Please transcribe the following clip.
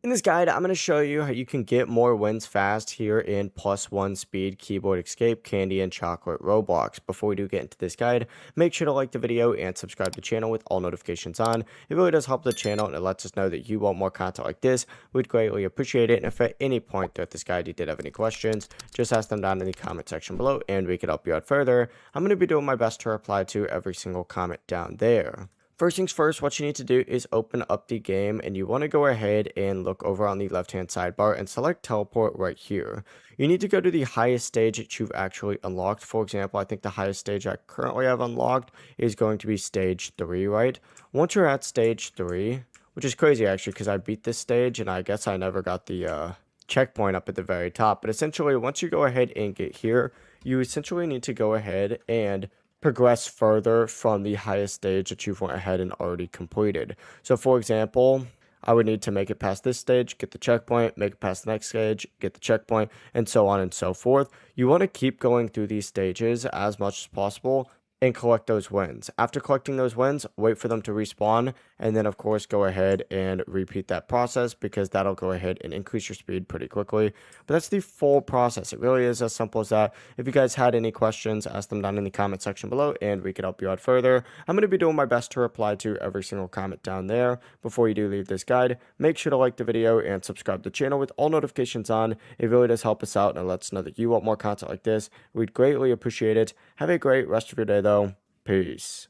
In this guide, I'm going to show you how you can get more wins fast here in +1 speed keyboard escape candy and chocolate Roblox. Before we do get into this guide, make sure to like the video and subscribe to the channel with all notifications on. It really does help the channel and it lets us know that you want more content like this. We'd greatly appreciate it. And if at any point throughout this guide you did have any questions, just ask them down in the comment section below and we can help you out further. I'm going to be doing my best to reply to every single comment down there. First things first, what you need to do is open up the game and you want to go ahead and look over on the left hand sidebar and select teleport right here. You need to go to the highest stage that you've actually unlocked. For example, I think the highest stage I currently have unlocked is going to be stage 3, right? Once you're at stage 3, which is crazy actually because I beat this stage and I guess I never got the checkpoint up at the very top. But essentially, once you go ahead and get here, you essentially need to go ahead and progress further from the highest stage that you've went ahead and already completed. So for example, I would need to make it past this stage, get the checkpoint, make it past the next stage, get the checkpoint, and so on and so forth. You want to keep going through these stages as much as possible and collect those wins. After collecting those wins, wait for them to respawn, and then of course go ahead and repeat that process because that'll go ahead and increase your speed pretty quickly. But that's the full process. It really is as simple as that. If you guys had any questions, ask them down in the comment section below and we can help you out further. I'm going to be doing my best to reply to every single comment down there. Before you do leave this guide, make sure to like the video and subscribe to the channel with all notifications on. It really does help us out and it lets us know that you want more content like this. We'd greatly appreciate it. Have a great rest of your day though. Peace.